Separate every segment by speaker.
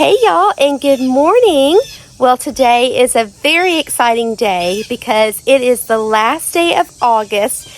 Speaker 1: Hey y'all, and good morning. Well, today is a very exciting day because it is the last day of August,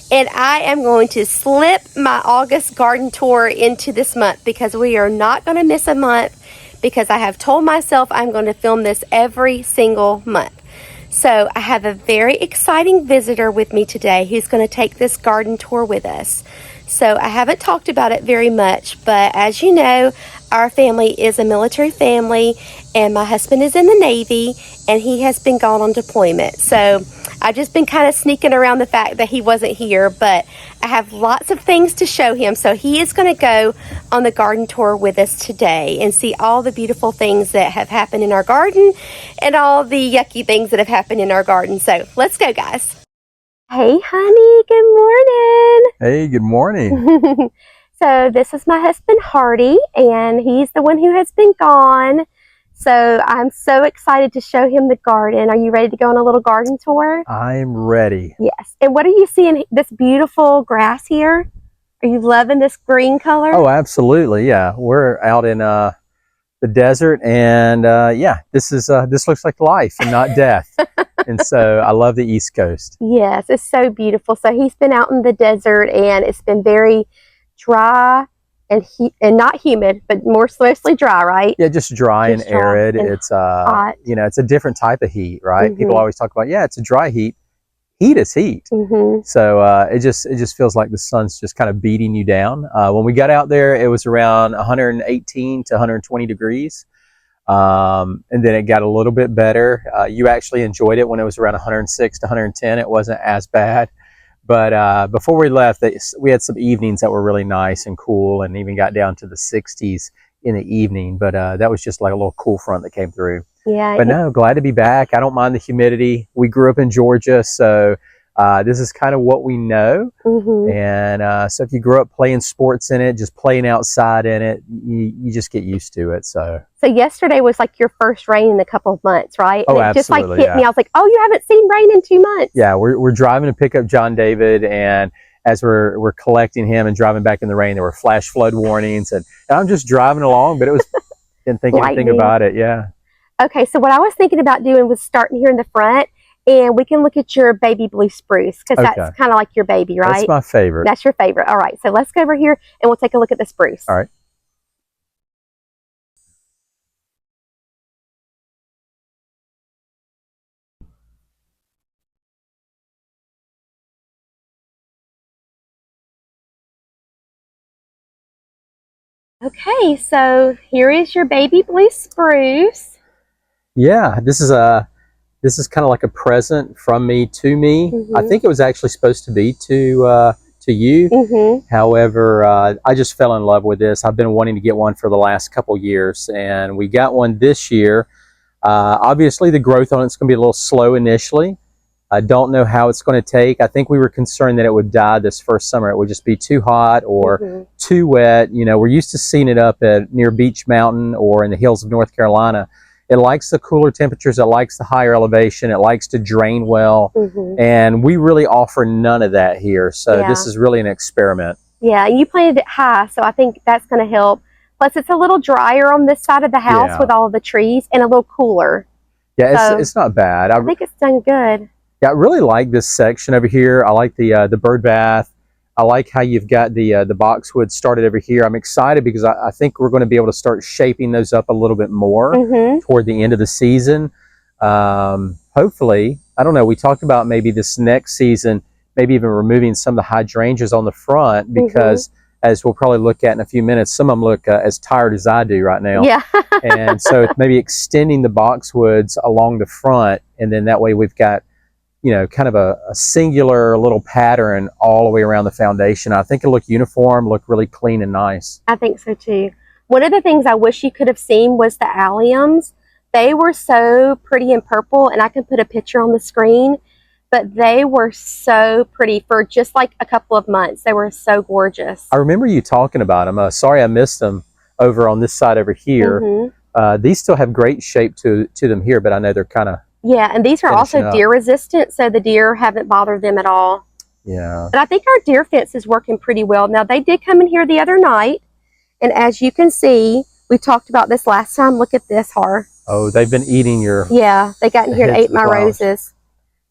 Speaker 1: and I am going to slip my August garden tour into this month because we are not going to miss a month, because I have told myself I'm going to film this every single month. So I have a very exciting visitor with me today who's going to take this garden tour with us. So I haven't talked about it very much, but as you know, our family is a military family, and my husband is in the Navy, and he has been gone on deployment. So I've just been kind of sneaking around the fact that he wasn't here, but I have lots of things to show him. So he is going to go on the garden tour with us today and see all the beautiful things that have happened in our garden and all the yucky things that have happened in our garden. So let's go, guys. Hey, honey, good morning.
Speaker 2: Hey, good morning.
Speaker 1: So this is my husband, Hardy, and he's the one who has been gone. So I'm so excited to show him the garden. Are you ready to go on a little garden tour?
Speaker 2: I'm ready.
Speaker 1: Yes. And what are you seeing, this beautiful grass here? Are you loving this green color?
Speaker 2: Oh, absolutely. Yeah, we're out in the desert, and yeah, this looks like life and not death. And so I love the East Coast.
Speaker 1: Yes, it's so beautiful. So he's been out in the desert, and it's been very dry and not humid, but mostly dry, right?
Speaker 2: Yeah, just dry and arid. It's
Speaker 1: hot.
Speaker 2: You know, it's a different type of heat, right? People always talk about, yeah, it's a dry heat. Heat is heat. So it just feels like the sun's just kind of beating you down. When we got out there, it was around 118 to 120 degrees. And then it got a little bit better. You actually enjoyed it when it was around 106 to 110. It wasn't as bad. But before we left, we had some evenings that were really nice and cool, and even got down to the 60s in the evening. But that was just like a little cool front that came through.
Speaker 1: Yeah.
Speaker 2: But no, glad to be back. I don't mind the humidity. We grew up in Georgia, so this is kind of what we know. And so if you grew up playing sports in it, just playing outside in it, you just get used to it. So
Speaker 1: yesterday was like your first rain in a couple of months, right? And
Speaker 2: oh,
Speaker 1: it
Speaker 2: absolutely,
Speaker 1: just like hit me. I was like, oh, you haven't seen rain in 2 months.
Speaker 2: Yeah, we're driving to pick up John David, and as we're collecting him and driving back in the rain, there were flash flood warnings, and I'm just driving along, but it was didn't think anything about it. Yeah.
Speaker 1: Okay, so what I was thinking about doing was starting here in the front, and we can look at your baby blue spruce, because that's kind of like your baby, right?
Speaker 2: That's my favorite.
Speaker 1: That's your favorite. All right, so let's go over here and we'll take a look at the spruce.
Speaker 2: All right.
Speaker 1: Okay, so here is your baby blue spruce.
Speaker 2: Yeah, this is kind of like a present from me to me. I think it was actually supposed to be to you. However, I just fell in love with this. I've been wanting to get one for the last couple years, and we got one this year. Obviously, the growth on it's going to be a little slow initially. I don't know how it's going to take. I think we were concerned that it would die this first summer. It would just be too hot or too wet. You know, we're used to seeing it up near Beach Mountain or in the hills of North Carolina. It likes the cooler temperatures. It likes the higher elevation. It likes to drain well. And we really offer none of that here. So this is really an experiment. Yeah,
Speaker 1: and you planted it high, so I think that's going to help. Plus, it's a little drier on this side of the house with all of the trees, and a little cooler.
Speaker 2: Yeah, so it's not bad.
Speaker 1: I think it's done good.
Speaker 2: Yeah, I really like this section over here. I like the bird bath. I like how you've got the boxwood started over here. I'm excited because I think we're going to be able to start shaping those up a little bit more toward the end of the season. Hopefully, I don't know, we talked about maybe this next season, maybe even removing some of the hydrangeas on the front, because as we'll probably look at in a few minutes, some of them look as tired as I do right now.
Speaker 1: Yeah.
Speaker 2: And so maybe extending the boxwoods along the front, and then that way we've got, you know, kind of a singular little pattern all the way around the foundation. I think it'll look uniform, look really clean and nice.
Speaker 1: I think so too. One of the things I wish you could have seen was the alliums. They were so pretty and purple, and I can put a picture on the screen, but they were so pretty for just like a couple of months. They were so gorgeous.
Speaker 2: I remember you talking about them. Sorry I missed them over on this side over here. These still have great shape to them here, but I know they're kind of
Speaker 1: and these are also deer resistant, so the deer haven't bothered them at all.
Speaker 2: Yeah.
Speaker 1: But I think our deer fence is working pretty well. Now, they did come in here the other night, and as you can see, We talked about this last time. Look at this, Har.
Speaker 2: Oh, they've been eating your...
Speaker 1: Yeah, they got in here and ate my roses.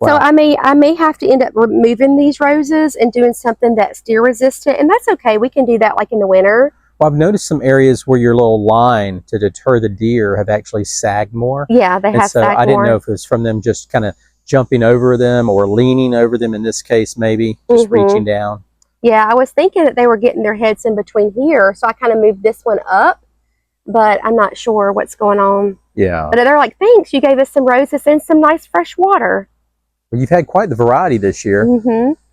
Speaker 1: Wow. So I may have to end up removing these roses and doing something that's deer resistant, and that's okay. We can do that like in the winter.
Speaker 2: Well, I've noticed some areas where your little line to deter the deer have actually sagged more.
Speaker 1: Yeah, they have sagged more.
Speaker 2: I didn't know if it was from them just kind of jumping over them or leaning over them in this case, maybe just reaching down. Yeah,
Speaker 1: I was thinking that they were getting their heads in between here, so I kind of moved this one up, but I'm not sure what's going on.
Speaker 2: Yeah.
Speaker 1: But they're like, thanks, you gave us some roses and some nice fresh water.
Speaker 2: Well, you've had quite the variety this year.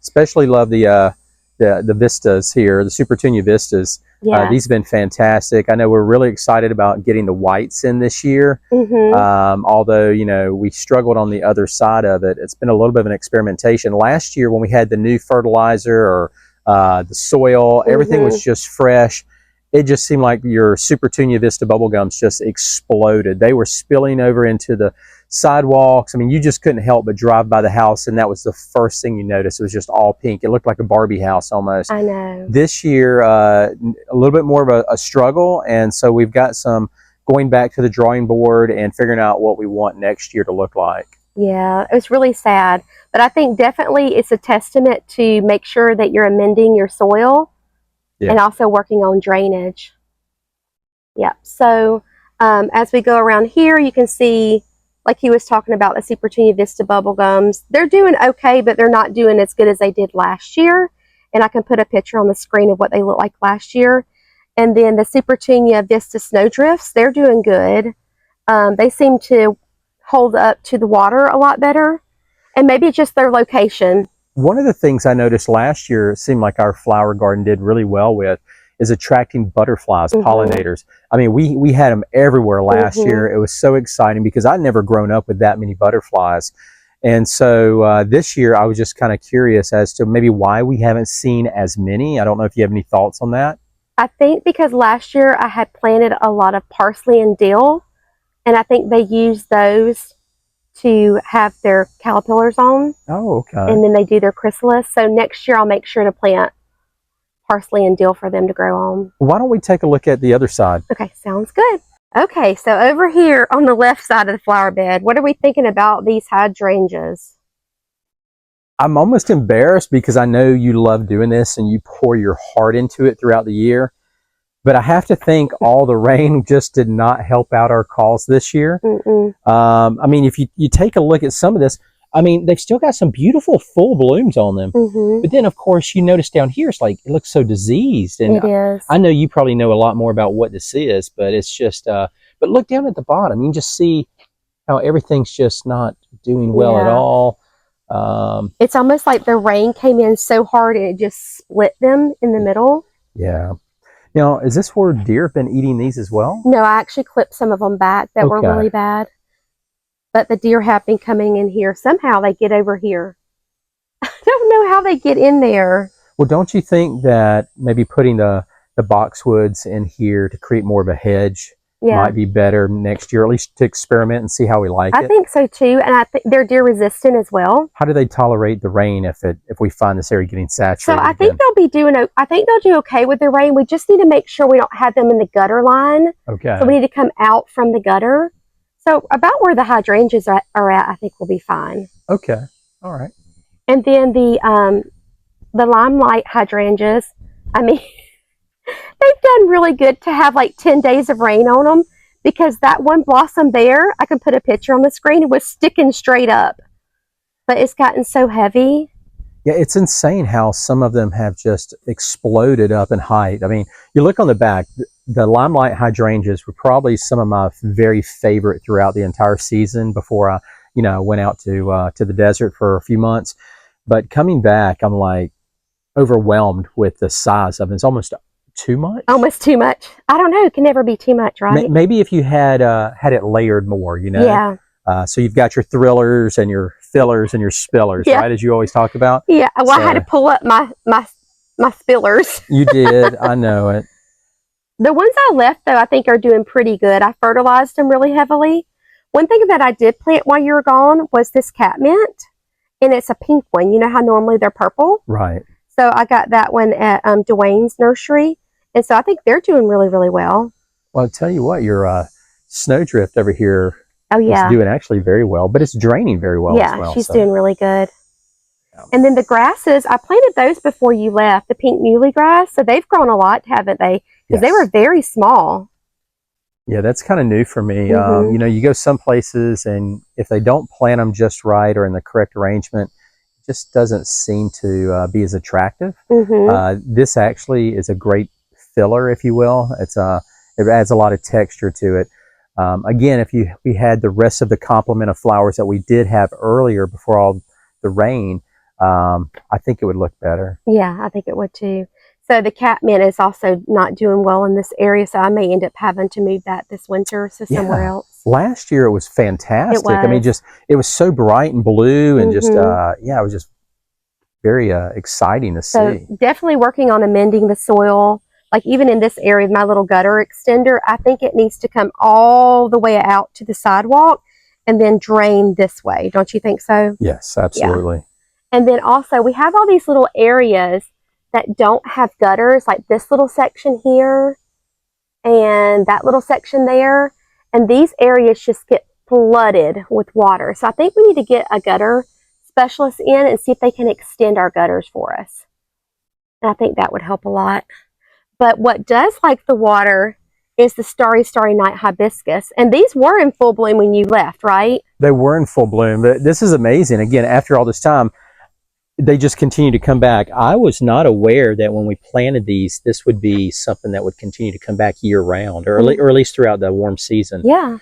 Speaker 2: Especially love the Vistas here, the Supertunia Vistas. Yeah. These have been fantastic. I know we're really excited about getting the whites in this year. Although, you know, we struggled on the other side of it. It's been a little bit of an experimentation. Last year when we had the new fertilizer or the soil, everything was just fresh. It just seemed like your Supertunia Vista bubblegums just exploded. They were spilling over into the sidewalks. I mean, you just couldn't help but drive by the house, and that was the first thing you noticed. It was just all pink. It looked like a Barbie house almost.
Speaker 1: I know.
Speaker 2: This year, a little bit more of a struggle, and so we've got some going back to the drawing board and figuring out what we want next year to look like.
Speaker 1: Yeah, it was really sad, but I think definitely it's a testament to make sure that you're amending your soil. Yeah. And also working on drainage. Yeah, so as we go around here, you can see, like he was talking about, the Supertunia Vista bubblegums. They're doing okay, but they're not doing as good as they did last year. And I can put a picture on the screen of what they looked like last year. And then the Supertunia Vista snowdrifts, they're doing good. They seem to hold up to the water a lot better. And maybe it's just their location.
Speaker 2: One of the things I noticed last year, it seemed like our flower garden did really well with, is attracting butterflies, pollinators. I mean, we had them everywhere last year. It was so exciting because I'd never grown up with that many butterflies. And so this year I was just kind of curious as to maybe why we haven't seen as many. I don't know if you have any thoughts on that.
Speaker 1: I think because last year I had planted a lot of parsley and dill, and I think they used those to have their caterpillars on.
Speaker 2: Oh, okay.
Speaker 1: And then they do their chrysalis. So next year I'll make sure to plant parsley and dill for them to grow on.
Speaker 2: Why don't we take a look at the other side?
Speaker 1: Okay, sounds good. Okay, so over here on the left side of the flower bed, what are we thinking about these hydrangeas?
Speaker 2: I'm almost embarrassed because I know you love doing this and you pour your heart into it throughout the year. But I have to think all the rain just did not help out our cause this year. I mean, if you take a look at some of this, I mean, they've still got some beautiful full blooms on them. But then, of course, you notice down here, it's like, it looks so diseased. And
Speaker 1: it is.
Speaker 2: I know you probably know a lot more about what this is, but it's just, but look down at the bottom. You can just see how everything's just not doing well at all.
Speaker 1: It's almost like the rain came in so hard and it just split them in the middle.
Speaker 2: Yeah. Now, is this where deer have been eating these as well?
Speaker 1: No, I actually clipped some of them back that were really bad. But the deer have been coming in here. Somehow they get over here. I don't know how they get in there.
Speaker 2: Well, don't you think that maybe putting the boxwoods in here to create more of a hedge might be better next year, at least to experiment and see how we like it?
Speaker 1: I think so too, and I think they're deer resistant as well.
Speaker 2: How do they tolerate the rain if we find this area getting saturated?
Speaker 1: So I think they'll do okay with the rain. We just need to make sure we don't have them in the gutter line.
Speaker 2: Okay.
Speaker 1: So we need to come out from the gutter. So about where the hydrangeas are at, I think we'll be fine.
Speaker 2: Okay. All right.
Speaker 1: And then the Limelight Hydrangeas, I mean, they've done really good to have like 10 days of rain on them, because that one blossom there, I can put a picture on the screen, it was sticking straight up. But it's gotten so heavy.
Speaker 2: Yeah, it's insane how some of them have just exploded up in height. I mean, you look on the back, the Limelight Hydrangeas were probably some of my very favorite throughout the entire season before I, went out to the desert for a few months. But coming back, I'm like overwhelmed with the size of it. It's almost too much.
Speaker 1: Almost too much. I don't know. It can never be too much, right?
Speaker 2: Maybe if you had it layered more,
Speaker 1: Yeah.
Speaker 2: So you've got your thrillers and your fillers and your spillers, right? As you always talk about.
Speaker 1: Yeah. Well, I had to pull up my spillers.
Speaker 2: You did. I know it.
Speaker 1: The ones I left, though, I think are doing pretty good. I fertilized them really heavily. One thing that I did plant while you were gone was this catmint, and it's a pink one. You know how normally they're purple?
Speaker 2: Right. So
Speaker 1: I got that one at Dwayne's nursery, and so I think they're doing really, really well.
Speaker 2: Well, I'll tell you what, your snowdrift over here
Speaker 1: Oh
Speaker 2: is
Speaker 1: yeah.
Speaker 2: doing actually very well, but it's draining very well as
Speaker 1: Yeah,
Speaker 2: well.
Speaker 1: she's
Speaker 2: So.
Speaker 1: doing really good.
Speaker 2: Yeah.
Speaker 1: And then the grasses, I planted those before you left, the pink muley grass. So they've grown a lot, haven't they? Because they were very small.
Speaker 2: Yeah, that's kind of new for me.
Speaker 1: Mm-hmm.
Speaker 2: You know, you go some places and if they don't plant them just right or in the correct arrangement, it just doesn't seem to be as attractive.
Speaker 1: Mm-hmm.
Speaker 2: This actually is a great filler, if you will. It adds a lot of texture to it. Again, if we had the rest of the complement of flowers that we did have earlier before all the rain, I think it would look better.
Speaker 1: Yeah, I think it would too. So the catmint is also not doing well in this area, so I may end up having to move that this winter to somewhere else.
Speaker 2: Last year it was fantastic.
Speaker 1: It was.
Speaker 2: I mean, it was so bright and blue and just, yeah, it was just very exciting to see.
Speaker 1: So definitely working on amending the soil. Like even in this area, my little gutter extender, I think it needs to come all the way out to the sidewalk and then drain this way. Don't you think so?
Speaker 2: Yes, absolutely.
Speaker 1: Yeah. And then also we have all these little areas that don't have gutters, like this little section here and that little section there. And these areas just get flooded with water. So I think we need to get a gutter specialist in and see if they can extend our gutters for us. And I think that would help a lot. But what does like the water is the Starry Night hibiscus. And these were in full bloom when you left, right?
Speaker 2: They were in full bloom. But this is amazing. Again, after all this time, they just continue to come back. I was not aware that when we planted these, this would be something that would continue to come back year round, or at least throughout the warm season.
Speaker 1: Yeah.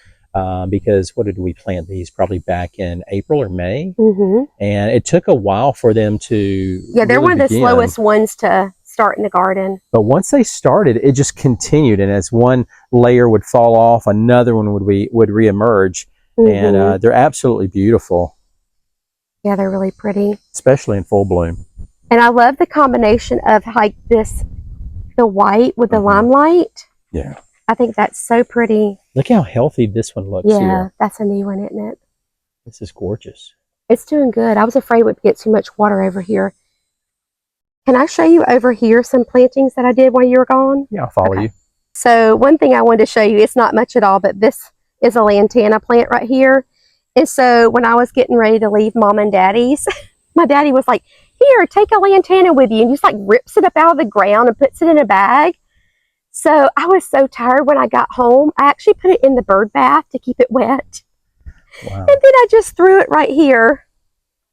Speaker 2: Because what did we plant these? Probably back in April or May.
Speaker 1: Mm-hmm.
Speaker 2: And it took a while for them to
Speaker 1: Yeah, they're one of the slowest ones to start in the garden.
Speaker 2: But once they started, it just continued. And as one layer would fall off, another one would reemerge. Mm-hmm. And they're absolutely beautiful.
Speaker 1: Yeah, they're really pretty.
Speaker 2: Especially in full bloom.
Speaker 1: And I love the combination of like the white with the limelight.
Speaker 2: Yeah.
Speaker 1: I think that's so pretty.
Speaker 2: Look how healthy this one looks here.
Speaker 1: Yeah, that's a new one, isn't it?
Speaker 2: This is gorgeous.
Speaker 1: It's doing good. I was afraid it would get too much water over here. Can I show you over here some plantings that I did while you were gone?
Speaker 2: Yeah, I'll follow you.
Speaker 1: So one thing I wanted to show you, it's not much at all, but this is a lantana plant right here. And so when I was getting ready to leave Mom and Daddy's, my daddy was like, here, take a lantana with you. And just like rips it up out of the ground and puts it in a bag. So I was so tired when I got home. I actually put it in the bird bath to keep it wet. Wow. And then I just threw it right here.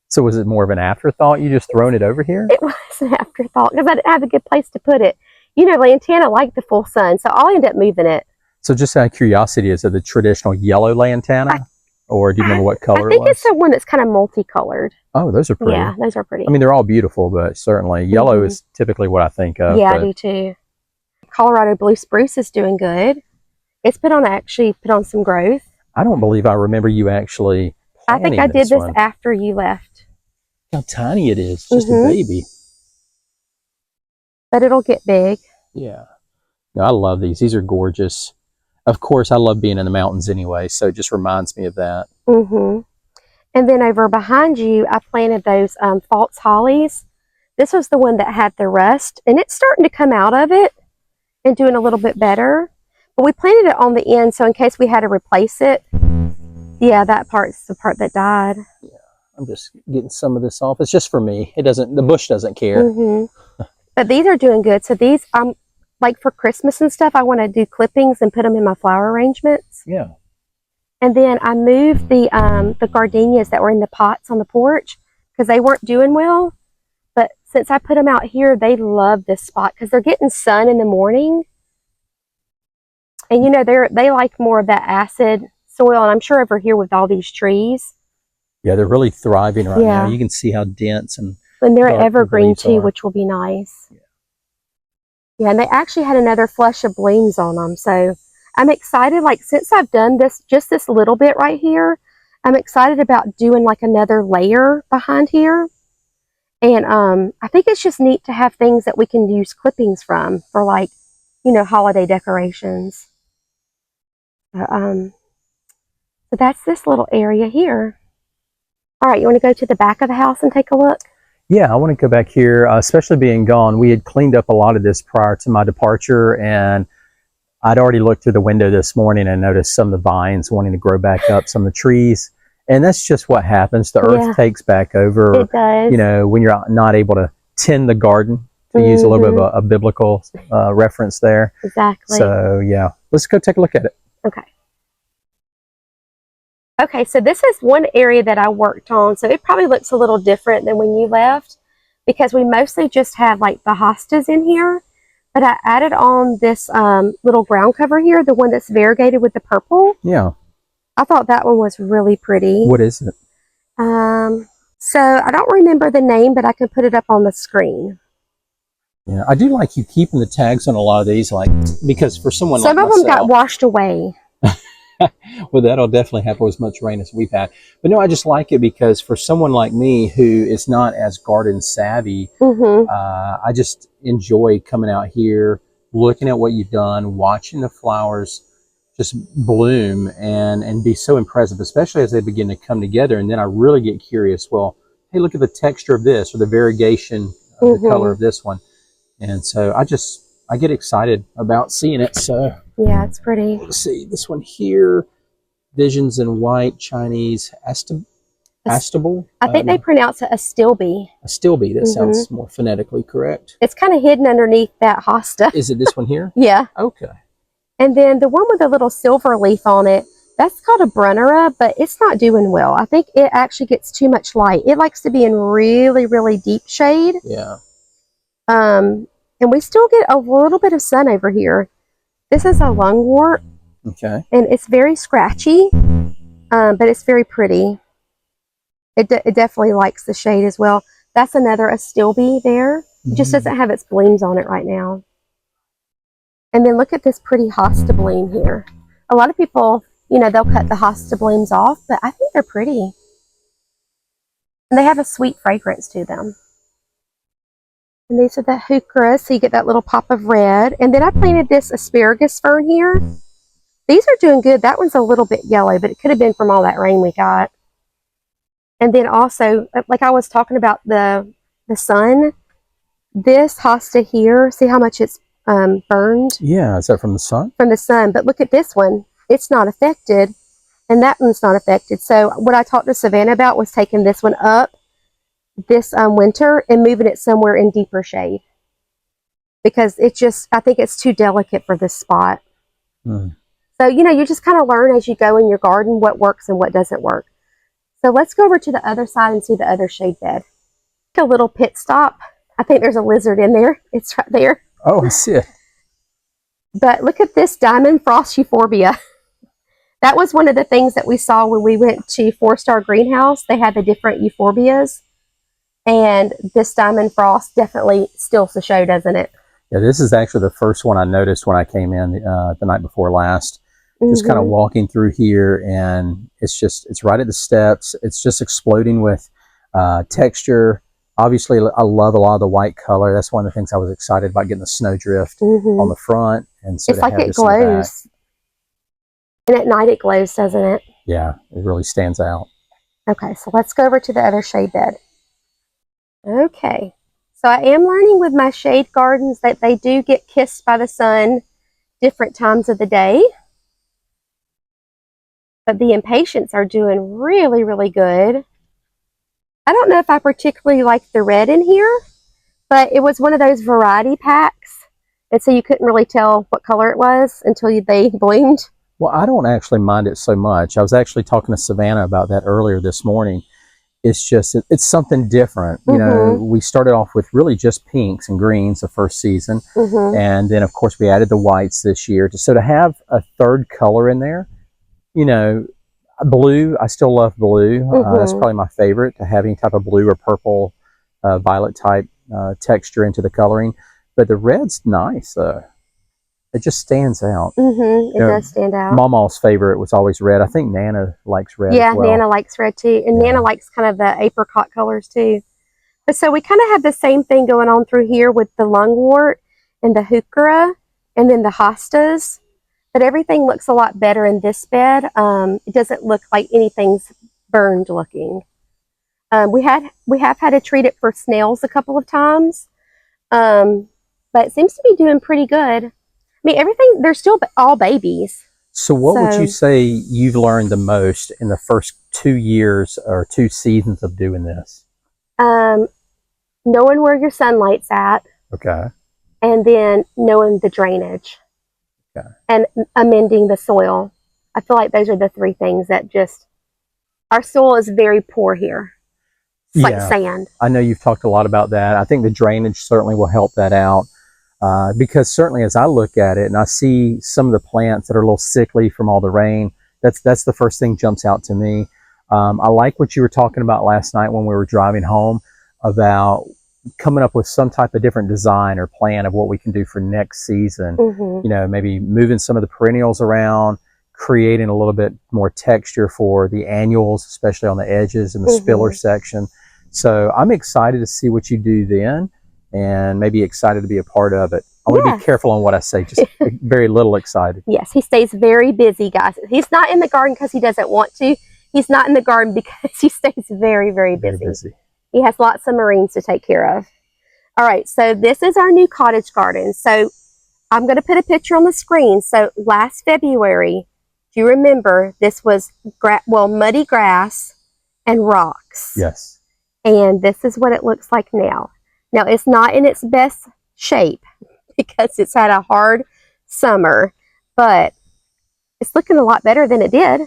Speaker 2: So was it more of an afterthought? You just thrown it over here?
Speaker 1: It was an afterthought because I didn't have a good place to put it. You know, lantana like the full sun, so I'll end up moving it.
Speaker 2: So just out of curiosity, is it the traditional yellow lantana? Or do you remember what color it was?
Speaker 1: I think it's the one that's kind of multicolored.
Speaker 2: Oh, those are pretty.
Speaker 1: Yeah, those are pretty.
Speaker 2: I mean, they're all beautiful, but certainly yellow is typically what I think of.
Speaker 1: Yeah, I do too. Colorado blue spruce is doing good. It's actually put on some growth.
Speaker 2: I don't believe I remember you actually planting
Speaker 1: I think I did this
Speaker 2: one.
Speaker 1: after you left.
Speaker 2: How tiny it is. Just a baby.
Speaker 1: But it'll get big.
Speaker 2: Yeah. No, I love these. These are gorgeous. Of course, I love being in the mountains anyway, so it just reminds me of that.
Speaker 1: And then over behind you, I planted those false hollies. This was the one that had the rust, and it's starting to come out of it and doing a little bit better. But we planted it on the end, so in case we had to replace it, yeah, that part's the part that died.
Speaker 2: Yeah, I'm just getting some of this off. It's just for me. It doesn't. The bush doesn't care.
Speaker 1: But these are doing good. So these, like for Christmas and stuff, I want to do clippings and put them in my flower arrangements.
Speaker 2: Yeah.
Speaker 1: And then I moved the gardenias that were in the pots on the porch because they weren't doing well. But since I put them out here, they love this spot because they're getting sun in the morning. And you know, they like more of that acid soil. And I'm sure over here with all these trees.
Speaker 2: Yeah, they're really thriving right now. You can see how dense and
Speaker 1: they're evergreen too, which will be nice. Yeah, and they actually had another flush of blooms on them. So I'm excited, like since I've done this, just this little bit right here, I'm excited about doing like another layer behind here. And I think it's just neat to have things that we can use clippings from for like, you know, holiday decorations. So that's this little area here. All right, you want to go to the back of the house and take a look?
Speaker 2: Yeah, I want to go back here, especially being gone. We had cleaned up a lot of this prior to my departure, and I'd already looked through the window this morning and noticed some of the vines wanting to grow back up, some of the trees. And that's just what happens. The earth takes back over.
Speaker 1: It does.
Speaker 2: You know, when you're not able to tend the garden, to use a little bit of a biblical reference there.
Speaker 1: Exactly.
Speaker 2: So, yeah, let's go take a look at it.
Speaker 1: Okay. Okay, so this is one area that I worked on. So it probably looks a little different than when you left because we mostly just had like the hostas in here. But I added on this little ground cover here, the one that's variegated with the purple.
Speaker 2: Yeah.
Speaker 1: I thought that one was really pretty.
Speaker 2: What is it?
Speaker 1: So I don't remember the name, but I can put it up on the screen.
Speaker 2: Yeah, I do like you keeping the tags on a lot of these, like, because for someone like
Speaker 1: myself, some of them got washed away.
Speaker 2: Well, that'll definitely happen with as much rain as we've had. But no, I just like it because for someone like me who is not as garden savvy, I just enjoy coming out here, looking at what you've done, watching the flowers just bloom and be so impressive, especially as they begin to come together. And then I really get curious, well, hey, look at the texture of this or the variegation of the color of this one. And so I get excited about seeing it. So
Speaker 1: yeah, it's pretty.
Speaker 2: Let's see this one here, Visions in White, Chinese Astable.
Speaker 1: I think they pronounce it Astilbe.
Speaker 2: Astilbe. That sounds more phonetically correct.
Speaker 1: It's kind of hidden underneath that hosta.
Speaker 2: Is it this one here?
Speaker 1: Yeah.
Speaker 2: Okay.
Speaker 1: And then the one with the little silver leaf on it, that's called a Brunera, but it's not doing well. I think it actually gets too much light. It likes to be in really, really deep shade.
Speaker 2: Yeah.
Speaker 1: And we still get a little bit of sun over here. This is a lungwort.
Speaker 2: Okay.
Speaker 1: And it's very scratchy, but it's very pretty. It definitely likes the shade as well. That's another Astilbe there. It just doesn't have its blooms on it right now. And then look at this pretty hosta bloom here. A lot of people, you know, they'll cut the hosta blooms off, but I think they're pretty. And they have a sweet fragrance to them. And these are the heuchera, so you get that little pop of red. And then I planted this asparagus fern here. These are doing good. That one's a little bit yellow, but it could have been from all that rain we got. And then also, like I was talking about the sun, this hosta here, see how much it's burned?
Speaker 2: Yeah, is that from the sun?
Speaker 1: From the sun. But look at this one. It's not affected, and that one's not affected. So what I talked to Savannah about was taking this one up this winter and moving it somewhere in deeper shade. Because it just, I think it's too delicate for this spot. So, you know, you just kind of learn as you go in your garden what works and what doesn't work. So let's go over to the other side and see the other shade bed. A little pit stop. I think there's a lizard in there. It's right there.
Speaker 2: Oh, I see it.
Speaker 1: But look at this diamond frost euphorbia. That was one of the things that we saw when we went to 4-Star Greenhouse. They had the different euphorbias. And this diamond frost definitely steals the show, doesn't it?
Speaker 2: Yeah, this is actually the first one I noticed when I came in the night before last. Just kind of walking through here, and it's right at the steps. It's just exploding with texture. Obviously, I love a lot of the white color. That's one of the things I was excited about, getting the snowdrift on the front. And so
Speaker 1: it's like it glows. And at night it glows, doesn't it?
Speaker 2: Yeah, it really stands out.
Speaker 1: Okay, so let's go over to the other shade bed. Okay, so I am learning with my shade gardens that they do get kissed by the sun different times of the day. But the impatiens are doing really, really good. I don't know if I particularly like the red in here, but it was one of those variety packs. And so you couldn't really tell what color it was until they bloomed.
Speaker 2: Well, I don't actually mind it so much. I was actually talking to Savannah about that earlier this morning. It's just, it's something different. You know, we started off with really just pinks and greens the first season. And then, of course, we added the whites this year. So to have a third color in there, you know, blue, I still love blue. That's probably my favorite, to have any type of blue or purple, violet type texture into the coloring. But the red's nice. It just stands out.
Speaker 1: It does stand out.
Speaker 2: Mama's favorite was always red. I think Nana likes red as well.
Speaker 1: Nana likes red too. And Nana likes kind of the apricot colors too. But so we kind of have the same thing going on through here with the lungwort and the heuchera and then the hostas. But everything looks a lot better in this bed. It doesn't look like anything's burned looking. We have had to treat it for snails a couple of times. But it seems to be doing pretty good. mean, everything, they're still all babies.
Speaker 2: So what would you say you've learned the most in the first 2 years or 2 seasons of doing this?
Speaker 1: Knowing where your sunlight's at.
Speaker 2: Okay.
Speaker 1: And then knowing the drainage. Okay. And amending the soil. I feel like those are the 3 things that just, our soil is very poor here. It's like sand.
Speaker 2: I know you've talked a lot about that. I think the drainage certainly will help that out. Because certainly as I look at it and I see some of the plants that are a little sickly from all the rain, that's the first thing jumps out to me. I like what you were talking about last night when we were driving home about coming up with some type of different design or plan of what we can do for next season. You know, maybe moving some of the perennials around, creating a little bit more texture for the annuals, especially on the edges and the spiller section. So I'm excited to see what you do then, and maybe excited to be a part of it. I want to be careful on what I say, just very little excited.
Speaker 1: Yes, he stays very busy, guys. He's not in the garden because he doesn't want to. He's not in the garden because he stays very, very busy. He has lots of marines to take care of. All right, so this is our new cottage garden. So I'm going to put a picture on the screen. So last February, do you remember, this was muddy grass and rocks.
Speaker 2: Yes.
Speaker 1: And this is what it looks like now. Now, it's not in its best shape because it's had a hard summer, but it's looking a lot better than it did.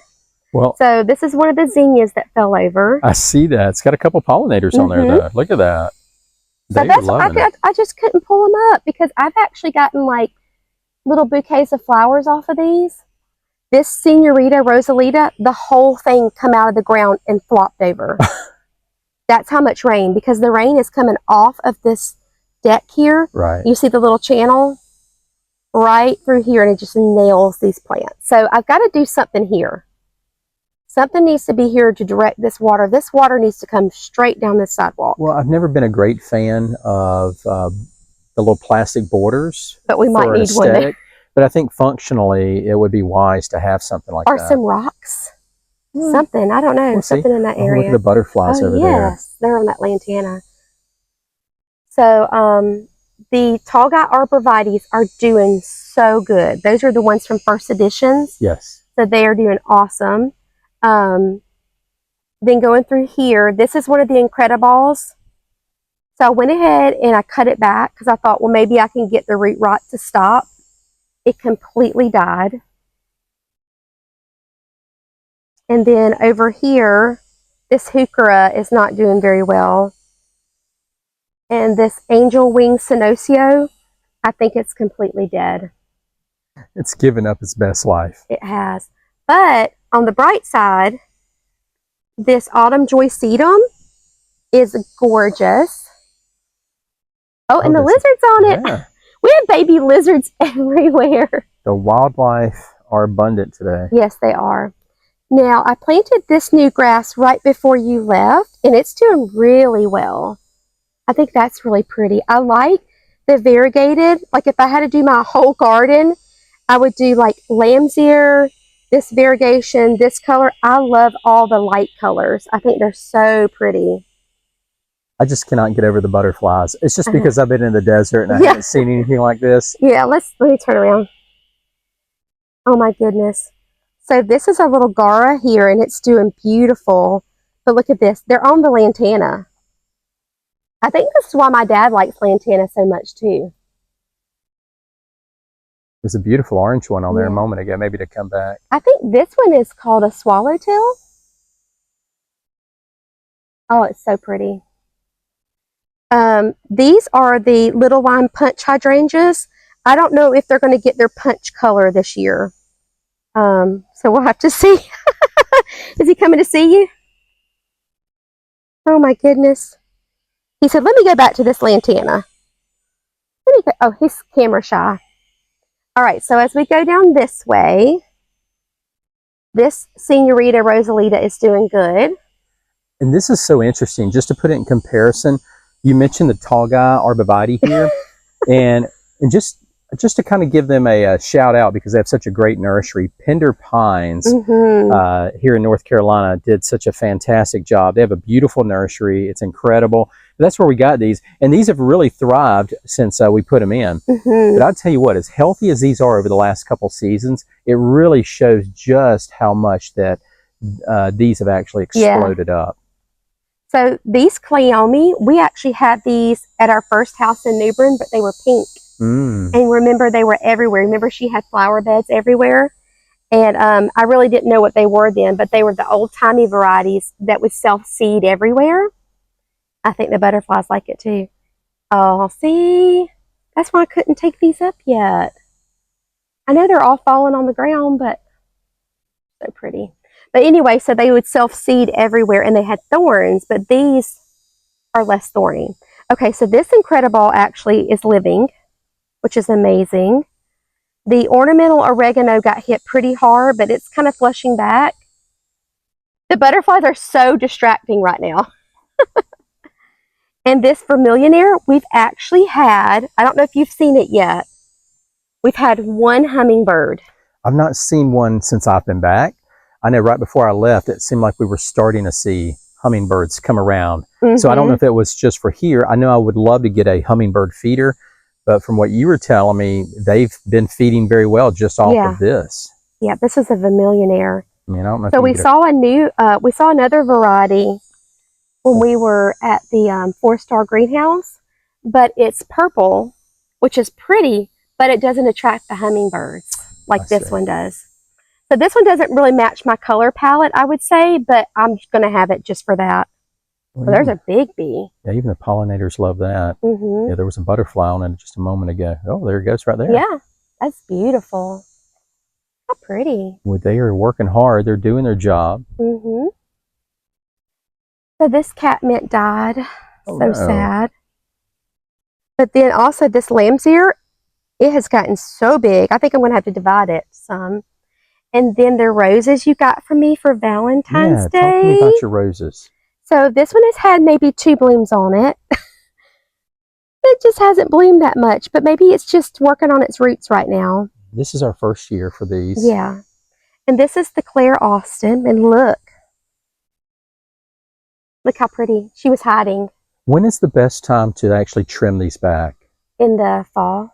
Speaker 1: Well, so this is one of the zinnias that fell over.
Speaker 2: I see that. It's got a couple pollinators on there, though. Look at that.
Speaker 1: So I just couldn't pull them up because I've actually gotten like little bouquets of flowers off of these. This Senorita Rosalita, the whole thing come out of the ground and flopped over. That's how much rain, because the rain is coming off of this deck here.
Speaker 2: Right.
Speaker 1: You see the little channel right through here, and it just nails these plants. So I've got to do something here. Something needs to be here to direct this water. This water needs to come straight down this sidewalk.
Speaker 2: Well, I've never been a great fan of the little plastic borders.
Speaker 1: But we might need one there.
Speaker 2: But I think functionally it would be wise to have something like that.
Speaker 1: Or some rocks. Something, I don't know, we'll something in that area.
Speaker 2: Look at the butterflies over there.
Speaker 1: Yes, they're on that lantana. So the tall guy arborvitaes are doing so good. Those are the ones from First Editions.
Speaker 2: Yes.
Speaker 1: So they are doing awesome. Then going through here, this is one of the Incrediballs. So I went ahead and I cut it back because I thought, well, maybe I can get the root rot to stop. It completely died. And then over here, this Heuchera is not doing very well. And this Angel Wing Senosio, I think it's completely dead.
Speaker 2: It's given up its best life.
Speaker 1: It has. But on the bright side, this Autumn Joy Sedum is gorgeous. Oh, and the lizards on it.
Speaker 2: Yeah.
Speaker 1: We have baby lizards everywhere.
Speaker 2: The wildlife are abundant today.
Speaker 1: Yes, they are. Now, I planted this new grass right before you left, and it's doing really well. I think that's really pretty. I like the variegated. Like if I had to do my whole garden, I would do like lamb's ear, this variegation, this color. I love all the light colors. I think they're so pretty.
Speaker 2: I just cannot get over the butterflies. It's just because I've been in the desert and I haven't seen anything like this.
Speaker 1: Yeah, let me turn around. Oh my goodness. So this is a little Gara here, and it's doing beautiful. But look at this. They're on the lantana. I think this is why my dad likes lantana so much too.
Speaker 2: There's a beautiful orange one on there a moment ago, maybe to come back.
Speaker 1: I think this one is called a swallowtail. Oh, it's so pretty. These are the Little Lime Punch hydrangeas. I don't know if they're going to get their punch color this year. So we'll have to see. Is he coming to see you? Oh my goodness. He said, let me go back to this lantana. Let me go. Oh, he's camera shy. All right, so as we go down this way, this Senorita Rosalita is doing good.
Speaker 2: And this is so interesting. Just to put it in comparison, you mentioned the tall guy arborvitae here. and just to kind of give them a shout out because they have such a great nursery. Pender Pines here in North Carolina did such a fantastic job. They have a beautiful nursery. It's incredible. That's where we got these, and these have really thrived since we put them in. But I'll tell you what, as healthy as these are over the last couple seasons, it really shows just how much that these have actually exploded up.
Speaker 1: So these Cleome, we actually had these at our first house in New Bern, but they were pink. And remember, they were everywhere. Remember, she had flower beds everywhere. And I really didn't know what they were then, but they were the old-timey varieties that would self-seed everywhere. I think the butterflies like it too. Oh, see? That's why I couldn't take these up yet. I know they're all falling on the ground, but so pretty. But anyway, so they would self-seed everywhere, and they had thorns, but these are less thorny. Okay, so this Incredible actually is living, which is amazing. The ornamental oregano got hit pretty hard, but it's kind of flushing back. The butterflies are so distracting right now. And this Vermillionaire, we've actually had, I don't know if you've seen it yet, we've had one hummingbird.
Speaker 2: I've not seen one since I've been back. I know right before I left, it seemed like we were starting to see hummingbirds come around. So I don't know if it was just for here. I know I would love to get a hummingbird feeder, but from what you were telling me, they've been feeding very well just off of this.
Speaker 1: Yeah, this is a Vermillionaire.
Speaker 2: I mean, I don't know.
Speaker 1: So we saw another variety when we were at the 4-star greenhouse, but it's purple, which is pretty, but it doesn't attract the hummingbirds like this one does. So this one doesn't really match my color palette, I would say, but I'm going to have it just for that. Well, there's a big bee.
Speaker 2: Yeah, even the pollinators love that. Yeah, there was a butterfly on it just a moment ago. Oh, there it goes right there.
Speaker 1: Yeah, that's beautiful. How pretty.
Speaker 2: Well, they are working hard. They're doing their job.
Speaker 1: So this catmint died. So sad. But then also this lamb's ear, it has gotten so big. I think I'm going to have to divide it some. And then the roses you got from me for Valentine's Day.
Speaker 2: Talk to me about your roses.
Speaker 1: So this one has had maybe 2 blooms on it. It just hasn't bloomed that much, but maybe it's just working on its roots right now.
Speaker 2: This is our first year for these.
Speaker 1: Yeah. And this is the Claire Austin, and look. Look how pretty. She was hiding.
Speaker 2: When is the best time to actually trim these back?
Speaker 1: In the fall.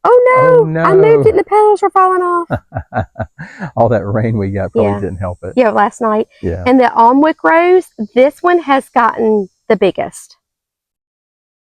Speaker 1: Oh no! I moved it and the petals were falling off.
Speaker 2: All that rain we got probably didn't help it.
Speaker 1: Yeah, last night.
Speaker 2: Yeah.
Speaker 1: And the Alnwick rose, this one has gotten the biggest.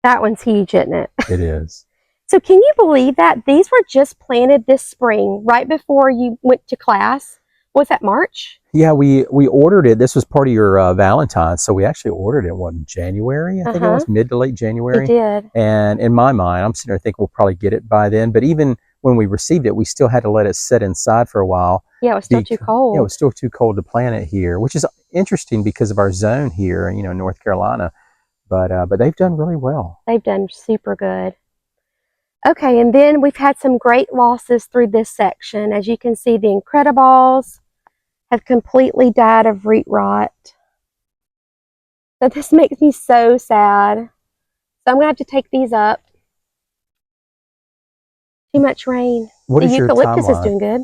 Speaker 1: That one's huge, isn't it?
Speaker 2: It is.
Speaker 1: So can you believe that? These were just planted this spring, right before you went to class. Was that March?
Speaker 2: Yeah, we ordered it. This was part of your Valentine's, so we actually ordered it in January. I think it was mid to late January.
Speaker 1: We did.
Speaker 2: And in my mind, I'm sitting there thinking we'll probably get it by then. But even when we received it, we still had to let it sit inside for a while.
Speaker 1: Yeah, it was still too cold.
Speaker 2: Yeah, it was still too cold to plant it here, which is interesting because of our zone here, you know, in North Carolina. But they've done really well. They've done
Speaker 1: super good. Okay, and then we've had some great losses through this section. As you can see, the Incredibles have completely died of root rot. So this makes me so sad. So I'm going to have to take these up. Too much rain.
Speaker 2: What is your timeline?
Speaker 1: The eucalyptus is doing good.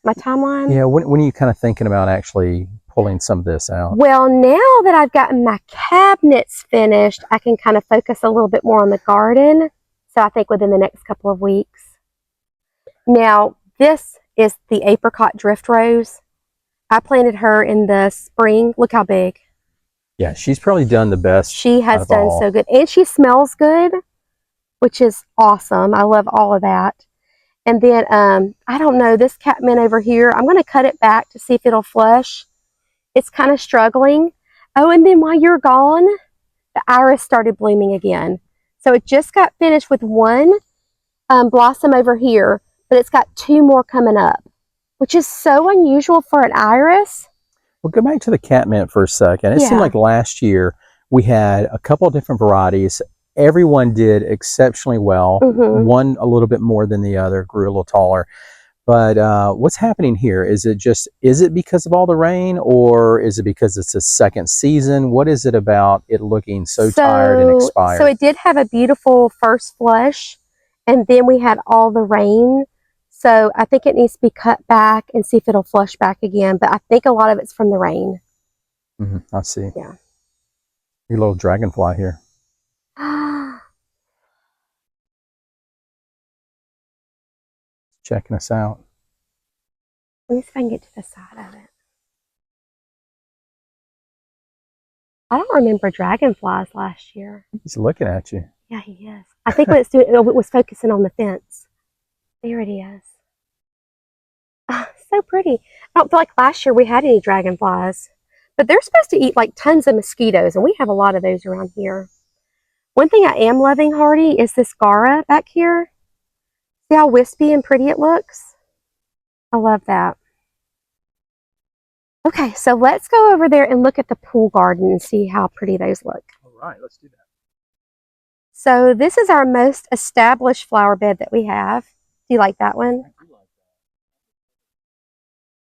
Speaker 1: My timeline?
Speaker 2: Yeah, when are you kind of thinking about actually pulling some of this out?
Speaker 1: Well, now that I've gotten my cabinets finished, I can kind of focus a little bit more on the garden. So I think within the next couple of weeks. Now, this is the apricot drift rose. I planted her in the spring. Look how big.
Speaker 2: Yeah, she's probably done the best.
Speaker 1: She has done so good. And she smells good, which is awesome. I love all of that. And then, I don't know, this catmint over here, I'm going to cut it back to see if it'll flush. It's kind of struggling. Oh, and then while you're gone, the iris started blooming again. So it just got finished with one blossom over here, but it's got 2 more coming up, which is so unusual for an iris.
Speaker 2: Well, go back to the catmint for a second. It seemed like last year we had a couple of different varieties. Everyone did exceptionally well. One a little bit more than the other, grew a little taller. But what's happening here? Is it because of all the rain, or is it because it's a second season? What is it about it looking so tired and expired?
Speaker 1: So it did have a beautiful first flush, and then we had all the rain. So I think it needs to be cut back and see if it'll flush back again. But I think a lot of it's from the rain.
Speaker 2: I see.
Speaker 1: Yeah.
Speaker 2: Your little dragonfly here. Checking us out.
Speaker 1: Let me see if I can get to the side of it. I don't remember dragonflies last year.
Speaker 2: He's looking at you.
Speaker 1: Yeah, he is. I think what it's doing, it was focusing on the fence. There it is. Oh, so pretty. I don't feel like last year we had any dragonflies, but they're supposed to eat like tons of mosquitoes, and we have a lot of those around here. One thing I am loving, Hardy, is this Gara back here. See how wispy and pretty it looks? I love that. Okay, so let's go over there and look at the pool garden and see how pretty those look.
Speaker 2: All right, let's do that.
Speaker 1: So this is our most established flower bed that we have. Do you like that one?
Speaker 2: I do like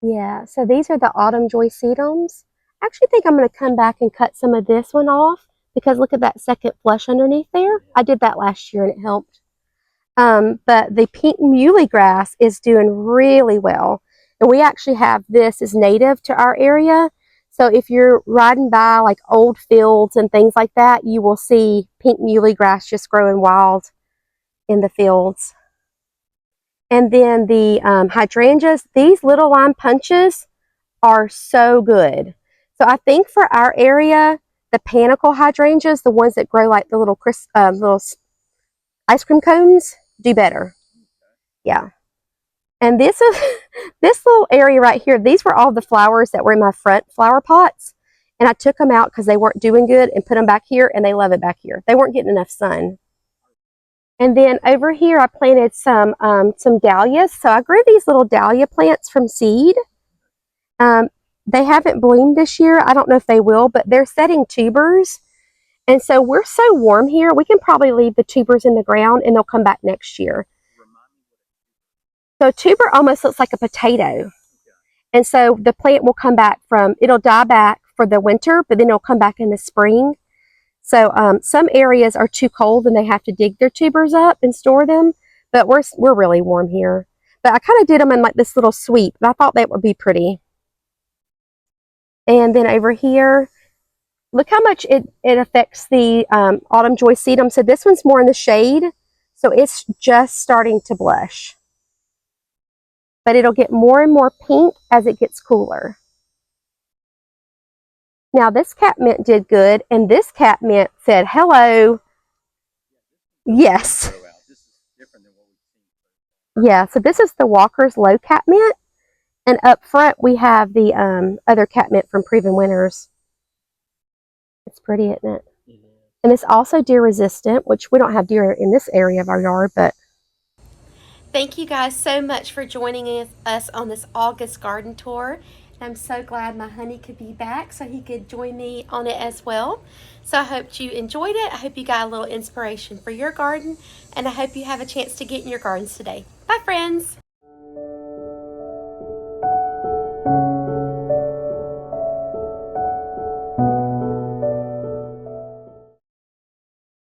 Speaker 2: that.
Speaker 1: Yeah, so these are the autumn joy sedums. I actually think I'm going to come back and cut some of this one off because look at that second flush underneath there. I did that last year and it helped. But the pink muley grass is doing really well. And we actually have this is native to our area. So if you're riding by like old fields and things like that, you will see pink muley grass just growing wild in the fields. And then the hydrangeas, these little lime punches are so good. So I think for our area, the panicle hydrangeas, the ones that grow like the little ice cream cones, do better. Yeah. And this is this little area right here. These were all the flowers that were in my front flower pots. And I took them out because they weren't doing good and put them back here, and they love it back here. They weren't getting enough sun. And then over here, I planted some dahlias. So I grew these little dahlia plants from seed. They haven't bloomed this year. I don't know if they will, but they're setting tubers. And so we're so warm here, we can probably leave the tubers in the ground and they'll come back next year. So a tuber almost looks like a potato. And so the plant will come back it'll die back for the winter, but then it'll come back in the spring. So some areas are too cold and they have to dig their tubers up and store them, but we're really warm here. But I kind of did them in like this little sweep, and I thought that would be pretty. And then over here, look how much it affects the autumn joy sedum. So this one's more in the shade, so it's just starting to blush. But it'll get more and more pink as it gets cooler. Now this catmint did good, and this catmint said hello. Yes. Yeah, so this is the Walker's Low catmint, and up front we have the other catmint from Proven Winners. It's pretty, isn't it? Mm-hmm. And it's also deer resistant, which we don't have deer in this area of our yard, but. Thank you guys so much for joining us on this August garden tour. I'm so glad my honey could be back so he could join me on it as well. So I hope you enjoyed it. I hope you got a little inspiration for your garden, and I hope you have a chance to get in your gardens today. Bye, friends.